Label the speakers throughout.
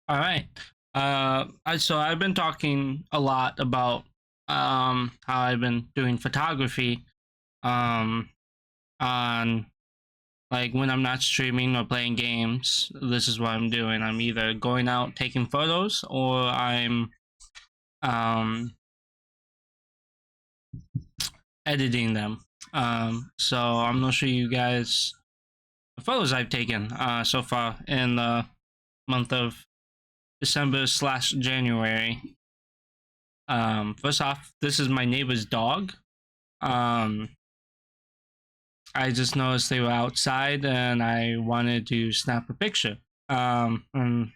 Speaker 1: All right. So I've been talking a lot about how I've been doing photography um on like when I'm not streaming or playing games. This is what I'm doing. I'm either going out taking photos or I'm um editing them. So I'm gonna show you guys the photos I've taken so far in the month of December slash January. First off, this is my neighbor's dog. Um, I just noticed they were outside and I wanted to snap a picture. And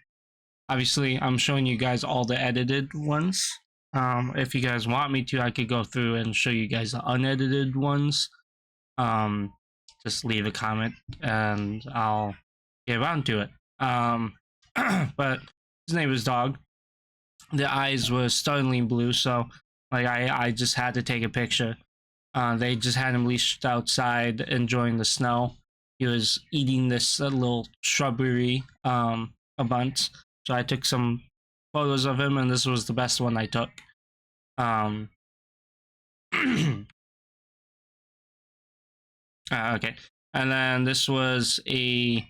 Speaker 1: obviously, I'm showing you guys all the edited ones. If you guys want me to, I could go through and show you guys the unedited ones. Um, just leave a comment and I'll get around to it. But his neighbor's dog, the eyes were startlingly blue, so like I just had to take a picture. They just had him leashed outside enjoying the snow. He was eating this little shrubbery, a bunch. So I took some photos of him, and this was the best one I took. Um, okay. And then this was a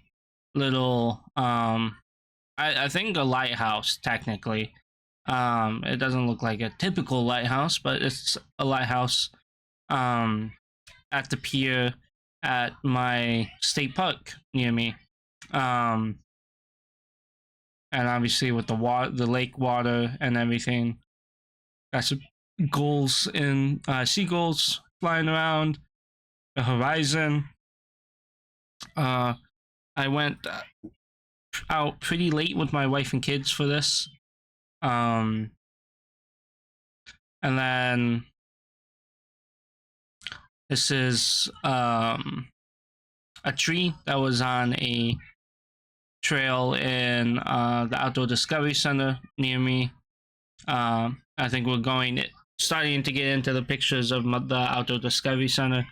Speaker 1: little, I think a lighthouse, technically. It doesn't look like a typical lighthouse, but it's a lighthouse um, at the pier at my state park near me. Um, and obviously with the lake water and everything, got some gulls and seagulls flying around the horizon. I went out pretty late with my wife and kids for this. Um, and then this is a tree that was on a trail in the Outdoor Discovery Center near me. I think we're starting to get into the pictures of the Outdoor Discovery Center.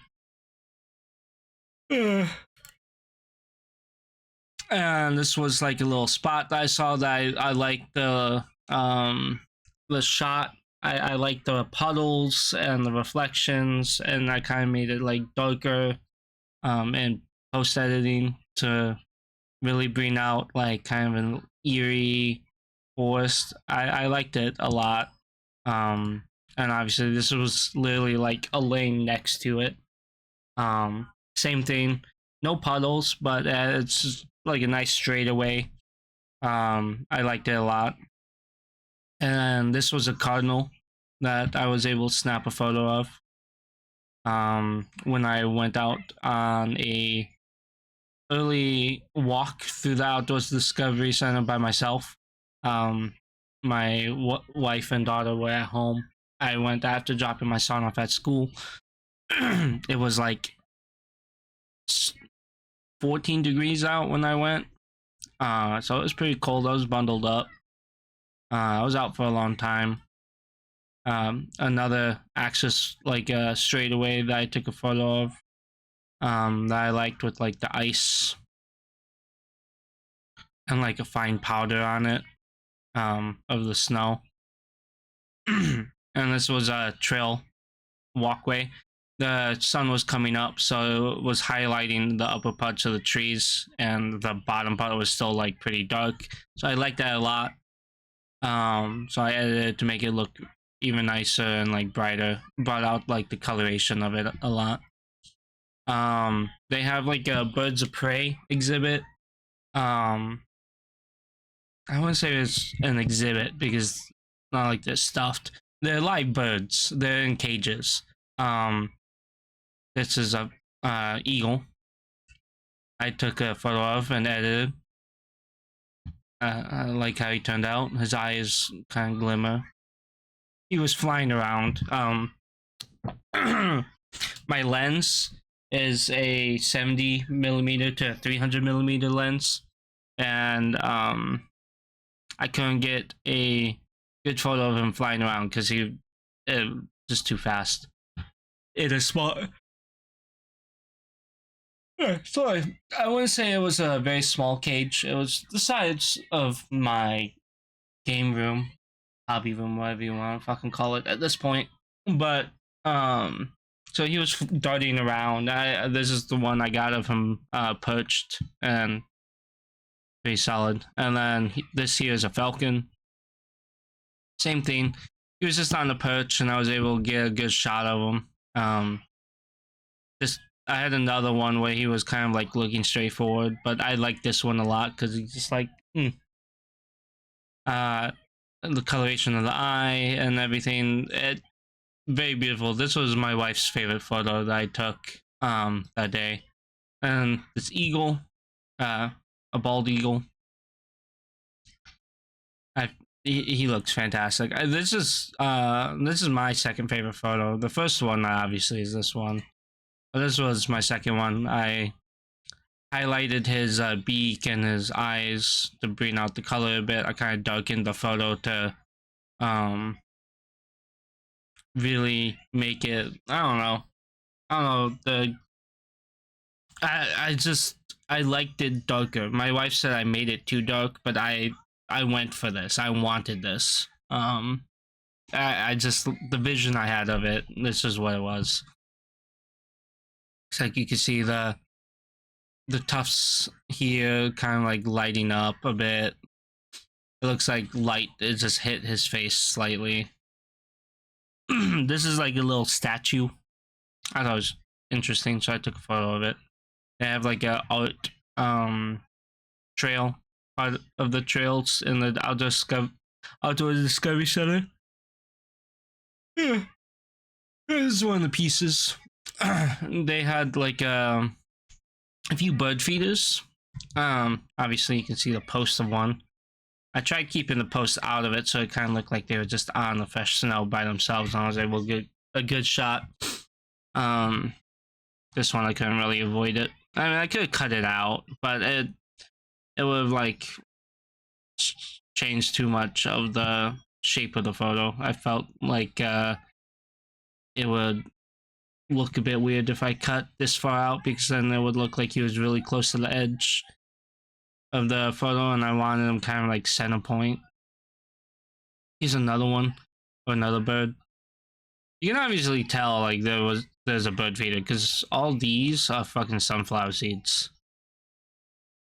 Speaker 1: And this was like a little spot that I saw that I liked the shot. I like the puddles and the reflections, and I kind of made it like darker and post editing to really bring out like kind of an eerie forest. I liked it a lot. And obviously this was literally like a lane next to it. Same thing, no puddles, but it's like a nice straightaway. I liked it a lot. And this was a cardinal that I was able to snap a photo of when I went out on a early walk through the Outdoors Discovery Center by myself. My wife and daughter were at home. I went after dropping my son off at school. It was like 14 degrees out when I went. So it was pretty cold. I was bundled up. I was out for a long time. Another axis, like a straightaway that I took a photo of, that I liked with like the ice and like a fine powder on it, of the snow. And this was a trail walkway. The sun was coming up, so it was highlighting the upper parts of the trees, and the bottom part was still like pretty dark. So I liked that a lot. So I edited it to make it look even nicer and like brighter. Brought out like the coloration of it a lot. They have like a birds of prey exhibit. I wouldn't say it's an exhibit because it's not like they're stuffed. They're live birds. They're in cages. This is a eagle. I took a photo of and edited. I like how he turned out. His eyes kind of glimmer. He was flying around. My lens is a 70 millimeter to 300 millimeter lens, and I couldn't get a good photo of him flying around because he just too fast. It is small. Sorry, I wouldn't say it was a very small cage. It was the size of my game room, hobby room, whatever you want to fucking call it at this point. But so he was darting around. This is the one I got of him perched and pretty solid. And then this here is a falcon. Same thing. He was just on the perch, and I was able to get a good shot of him. This I had another one where he was kind of like looking straight forward, but I like this one a lot because he's just like, the coloration of the eye and everything. It very beautiful. This was my wife's favorite photo that I took that day. And this eagle, a bald eagle. He looks fantastic. This is my second favorite photo. The first one obviously is this one, but this was my second one. I highlighted his beak and his eyes to bring out the color a bit. I kind of darkened the photo to really make it. I don't know. I liked it darker. My wife said I made it too dark, but I went for this. I wanted this. I just the vision I had of it. This is what it was. It's like you can see the tufts here, kind of like lighting up a bit. It looks like light. It just hit his face slightly. This is like a little statue. I thought it was interesting, so I took a photo of it. They have like a art trail, part of the trails in the outdoor discovery center. Yeah, this is one of the pieces. They had like a few bird feeders. Obviously you can see the post of one. I tried keeping the post out of it so it kind of looked like they were just on the fresh snow by themselves, and I was able to get a good shot. This one I couldn't really avoid it. I mean, I could have cut it out, but it would have like changed too much of the shape of the photo. I felt like it would look a bit weird if I cut this far out, because then it would look like he was really close to the edge of the photo, and I wanted him kind of like center point. Here's another one, or another bird. You can obviously tell like there's a bird feeder because all these are fucking sunflower seeds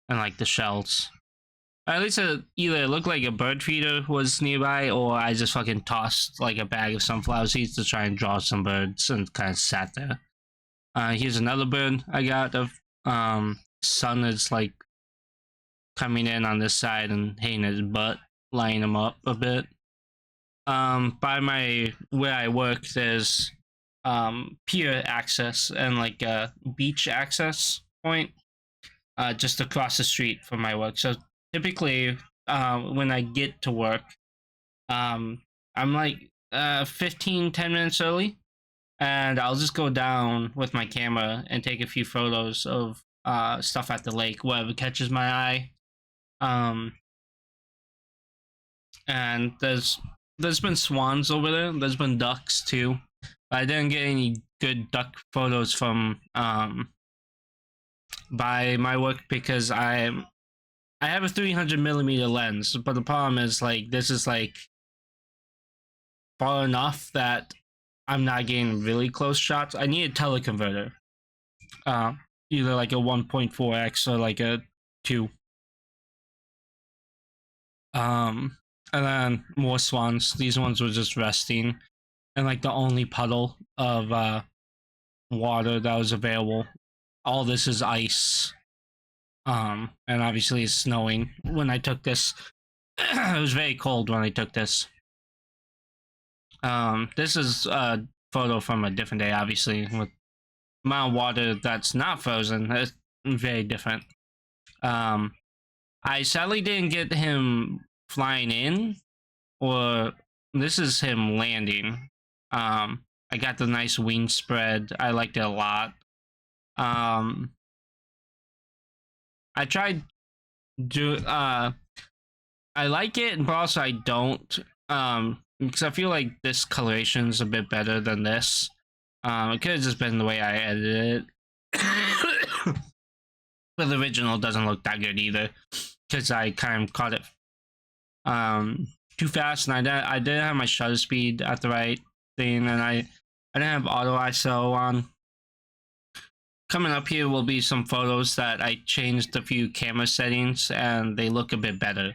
Speaker 1: and like the shells. At least either it looked like a bird feeder was nearby, or I just fucking tossed like a bag of sunflower seeds to try and draw some birds and kind of sat there. Here's another bird I got of sun is like coming in on this side and hitting his butt, lining him up a bit. By where I work, there's pier access and like a beach access point just across the street from my work. So typically, when I get to work, I'm like 10 minutes early, and I'll just go down with my camera and take a few photos of stuff at the lake, whatever catches my eye. And there's been swans over there. There's been ducks too. But I didn't get any good duck photos from by my work because I have a 300mm lens, but the problem is like this is like far enough that I'm not getting really close shots. I need a teleconverter, either like a 1.4x or like a 2. And then more swans. These ones were just resting, and like the only puddle of water that was available. All this is ice. And obviously it's snowing when I took this. It was very cold when I took this. This is a photo from a different day, obviously, with amount of water that's not frozen. It's very different. I sadly didn't get him flying in, or this is him landing. I got the nice wing spread. I liked it a lot. I tried I like it, but also I don't. Because I feel like this coloration is a bit better than this. It could have just been the way I edited it. But the original doesn't look that good either, because I kind of caught it too fast, and I didn't have my shutter speed at the right thing, and I didn't have auto ISO on. Coming up here will be some photos that I changed a few camera settings, and they look a bit better.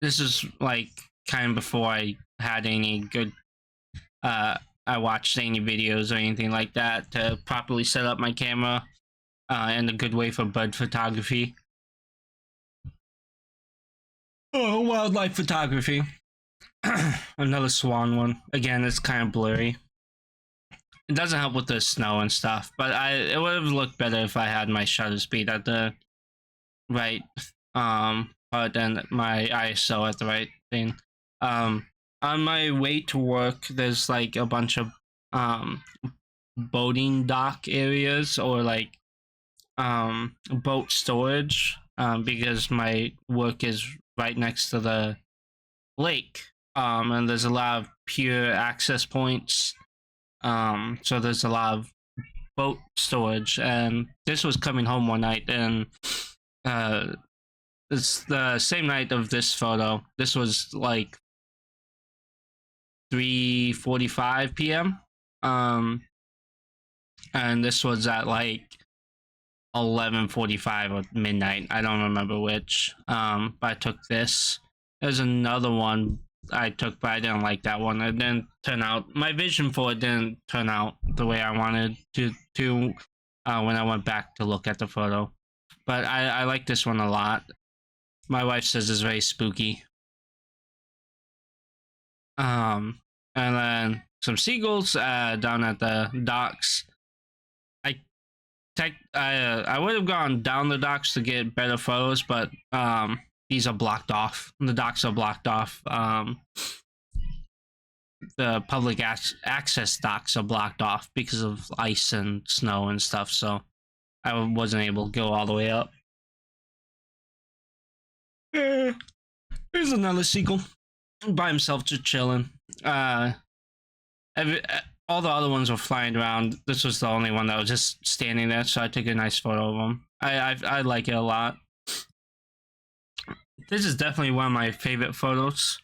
Speaker 1: This is like kind of before I had any good I watched any videos or anything like that to properly set up my camera in a good way for bird photography. Oh, wildlife photography. Another swan one. Again, it's kind of blurry. It doesn't help with the snow and stuff, but it would have looked better if I had my shutter speed at the right part and my ISO at the right thing. On my way to work, there's like a bunch of boating dock areas or like boat storage because my work is right next to the lake, and there's a lot of pier access points, so there's a lot of boat storage. And this was coming home one night, and it's the same night of this photo. This was like 3:45 p.m. And this was at like 11:45 or midnight. I don't remember which. But I took this. There's another one I took, but I didn't like that one. It didn't turn out. My vision for it didn't turn out the way I wanted to when I went back to look at the photo. But I like this one a lot. My wife says it's very spooky. And then some seagulls down at the docks. I would have gone down the docks to get better photos, but these are blocked off. The docks are blocked off. The public access docks are blocked off because of ice and snow and stuff, so I wasn't able to go all the way up. Here's another seagull by himself, just chilling. All the other ones were flying around. This was the only one that was just standing there, so I took a nice photo of him. I like it a lot. This is definitely one of my favorite photos.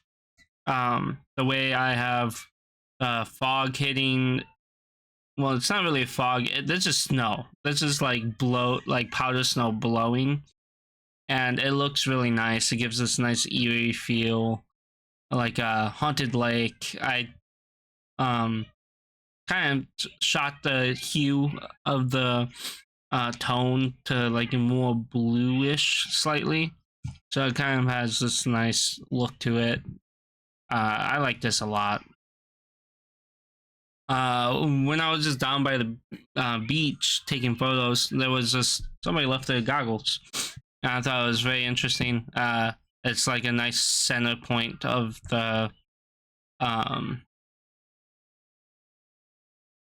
Speaker 1: The way I have fog hitting. Well, it's not really fog. This is snow. This is like powder snow blowing, and it looks really nice. It gives this nice eerie feel, like a haunted lake. I kind of shot the hue of the tone to like a more bluish slightly, so it kind of has this nice look to it. I like this a lot. When I was just down by the beach taking photos, there was just somebody left their goggles, and I thought it was very interesting. It's like a nice center point of the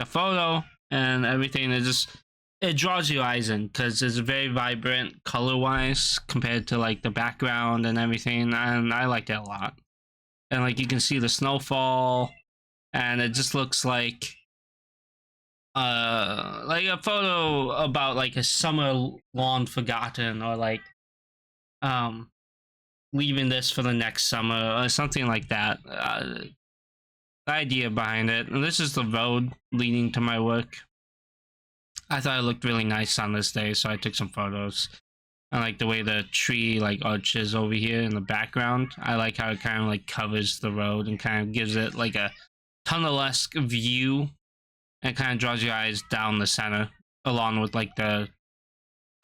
Speaker 1: photo and everything. It draws your eyes in because it's very vibrant color wise compared to like the background and everything, and I like it a lot. And like you can see the snowfall, and it just looks like a photo about like a summer long forgotten, or like leaving this for the next summer or something like that. The idea behind it. And this is the road leading to my work. I thought it looked really nice on this day, so I took some photos. I like the way the tree like arches over here in the background. I like how it kind of like covers the road and kind of gives it like a tunnel-esque view, and kind of draws your eyes down the center along with like the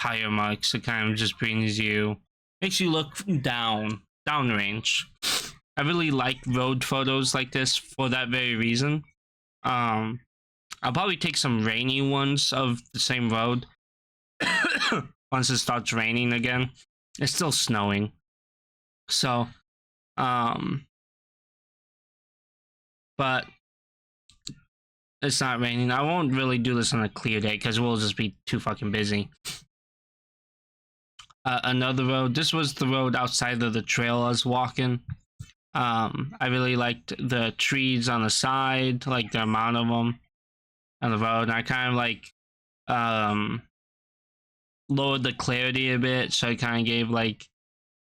Speaker 1: higher marks. It kind of just brings you, makes you look downrange. I really like road photos like this for that very reason. I'll probably take some rainy ones of the same road once it starts raining again. It's still snowing, so but it's not raining. I won't really do this on a clear day because we'll just be too fucking busy. Another road. This was the road outside of the trail I was walking. I really liked the trees on the side, like the amount of them on the road. And I kind of like lowered the clarity a bit, so I kind of gave like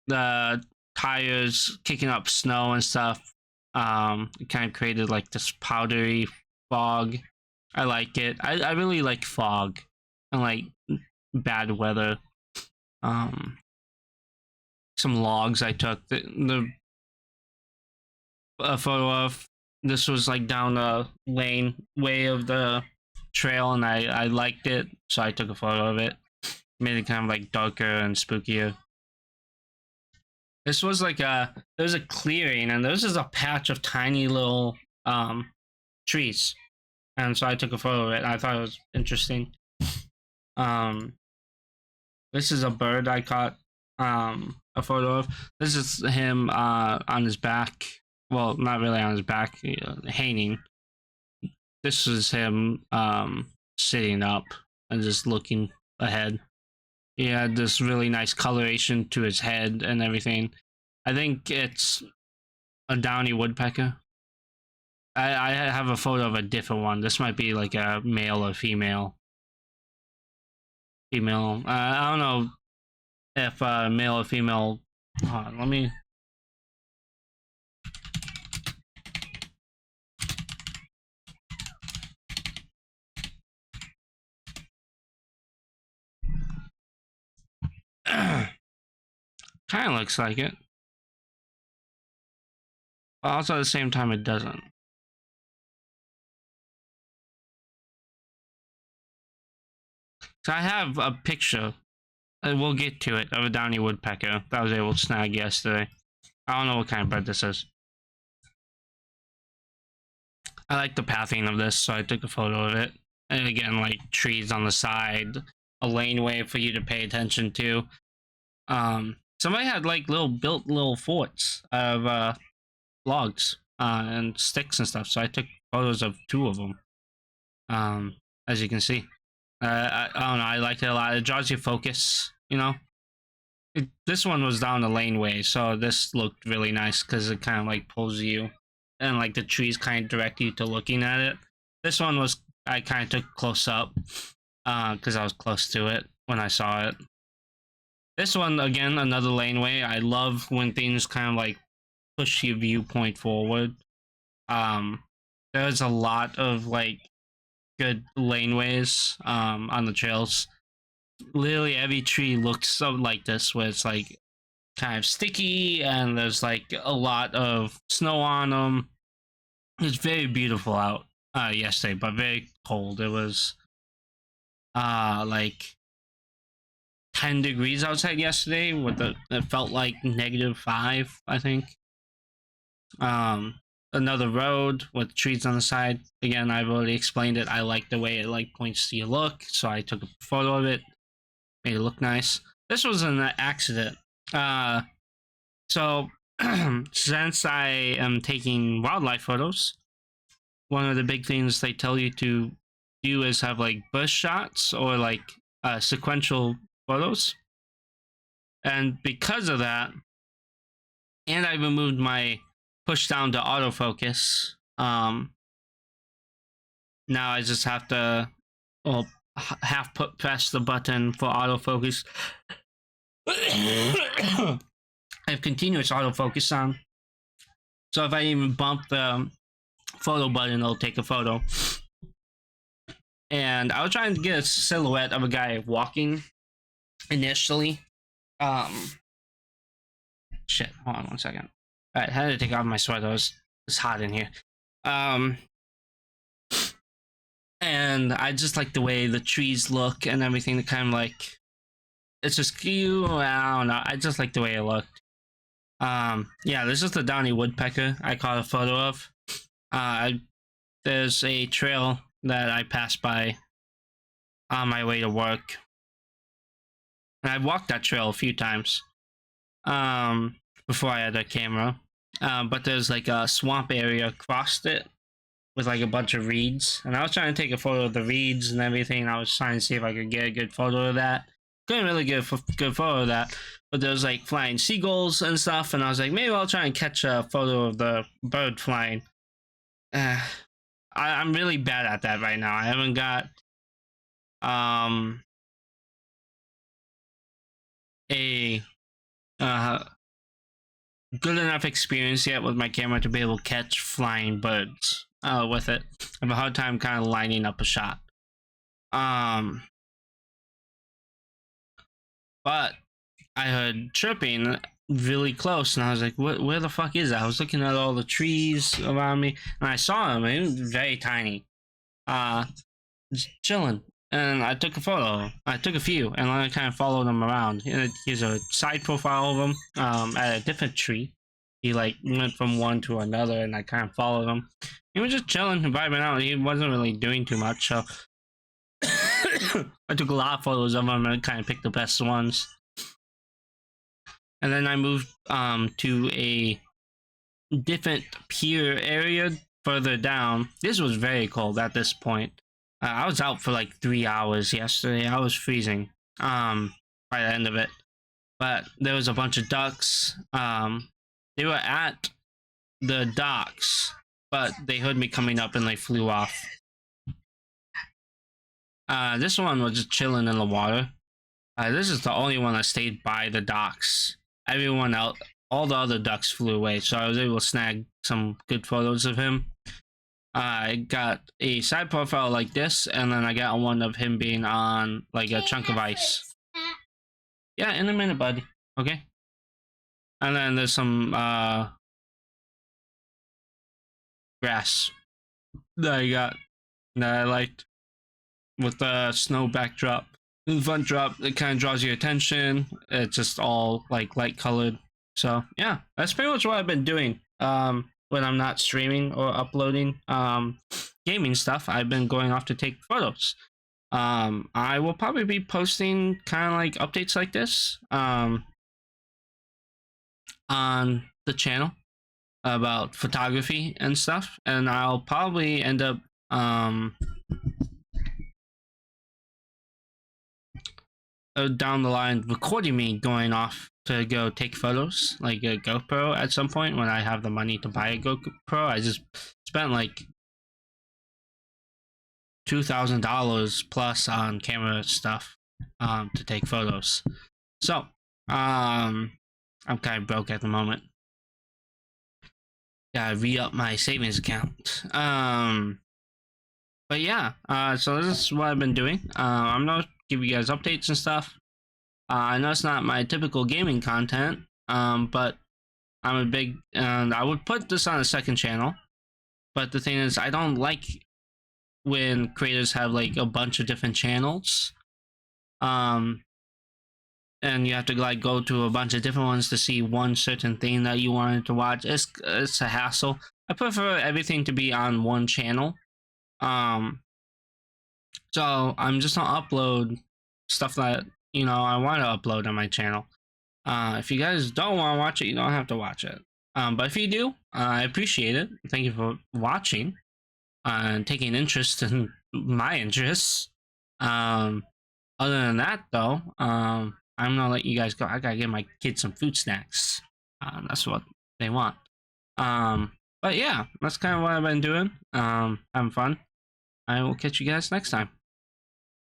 Speaker 1: the tires kicking up snow and stuff. It kind of created like this powdery fog. I like it. I really like fog and like bad weather. Um, some logs I took. The a photo of this was like down the lane way of the trail, and I liked it, so I took a photo of it. Made it kind of like darker and spookier. This was like there's a clearing, and there's just a patch of tiny little trees, and so I took a photo of it. I thought it was interesting. Um, this is a bird I caught a photo of. This is him on his back. Well, not really on his back, hanging. This is him sitting up and just looking ahead. He had this really nice coloration to his head and everything. I think it's a downy woodpecker. I have a photo of a different one. This might be like a male or female. Female. I don't know if male or female. Hold on, let me. Kind of looks like it, but also at the same time it doesn't. So I have a picture. We'll get to it, of a downy woodpecker that I was able to snag yesterday. I don't know what kind of bird this is. I like the pathing of this, so I took a photo of it. And again, like trees on the side, a laneway for you to pay attention to. Somebody had like built little forts of logs and sticks and stuff. So I took photos of two of them. As you can see, I don't know. I liked it a lot. It draws you focus. You know, this one was down the laneway, so this looked really nice because it kind of like pulls you, and like the trees kind of direct you to looking at it. This one was I kind of took close up because I was close to it when I saw it. This one again, another laneway. I love when things kind of like push your viewpoint forward. Um, there's a lot of like good laneways on the trails. Literally every tree looks so like this, where it's like kind of sticky and there's like a lot of snow on them. It's very beautiful out yesterday, but very cold. It was like 10 degrees outside yesterday with it felt like -5, I think. Another road with trees on the side. Again, I've already explained it. I like the way it like points to your look, so I took a photo of it, made it look nice. This was an accident. So since I am taking wildlife photos, one of the big things they tell you to do is have like burst shots or like sequential photos. And because of that, and I removed my push down to autofocus, now I just have to press the button for autofocus. I have continuous autofocus on, so if I even bump the photo button, it'll take a photo. And I was trying to get a silhouette of a guy walking initially. Shit, hold on 1 second. Alright, I had to take off my sweater. It's hot in here. And I just like the way the trees look and everything. Kind of like it's just cute. I don't know. I just like the way it looked. Yeah, this is the downy woodpecker I caught a photo of. There's a trail that I passed by on my way to work, and I walked that trail a few times before I had a camera. But there's like a swamp area across it with like a bunch of reeds, and I was trying to take a photo of the reeds and everything. I was trying to see if I could get a good photo of that. Couldn't really get a good photo of that, but there's like flying seagulls and stuff, and I was like, maybe I'll try and catch a photo of the bird flying. I'm really bad at that right now. I haven't got a good enough experience yet with my camera to be able to catch flying birds with it. I have a hard time kind of lining up a shot. But I heard chirping really close, and I was like, where the fuck is that? I was looking at all the trees around me, and I saw him, and he was very tiny. Just chilling. And I took a photo. I took a few, and then I kind of followed him around. Here's a side profile of him at a different tree. He like went from one to another, and I kind of followed him. He was just chilling and vibing out. He wasn't really doing too much, so I took a lot of photos of him and kind of picked the best ones. And then I moved to a different pier area further down. This was very cold at this point. I was out for like 3 hours yesterday. I was freezing by the end of it. But there was a bunch of ducks. They were at the docks, but they heard me coming up and they flew off. This one was just chilling in the water. This is the only one that stayed by the docks. Everyone else, all the other ducks flew away, so I was able to snag some good photos of him. I got a side profile like this, and then I got one of him being on like a chunk of ice. Yeah, in a minute, bud. Okay. And then there's some grass that I got that I liked with the snow backdrop. The front drop, it kind of draws your attention. It's just all like light colored. So yeah, that's pretty much what I've been doing. When I'm not streaming or uploading gaming stuff, I've been going off to take photos. I will probably be posting kind of like updates like this on the channel about photography and stuff, and I'll probably end up down the line recording me going off to go take photos, like a GoPro at some point when I have the money to buy a GoPro. I just spent like $2,000 plus on camera stuff to take photos. So I'm kind of broke at the moment. Gotta re-up my savings account. But yeah, so this is what I've been doing. I'm gonna give you guys updates and stuff. I know it's not my typical gaming content, but I'm a big, and I would put this on a second channel. But the thing is, I don't like when creators have like a bunch of different channels. And you have to like go to a bunch of different ones to see one certain thing that you wanted to watch. It's a hassle. I prefer everything to be on one channel. So I'm just gonna upload stuff that I want to upload on my channel. If you guys don't want to watch it, you don't have to watch it. But if you do, I appreciate it. Thank you for watching and taking interest in my interests. Other than that, though, I'm gonna let you guys go. I gotta give my kids some food snacks. That's what they want. But yeah, that's kind of what I've been doing. Having fun. I will catch you guys next time.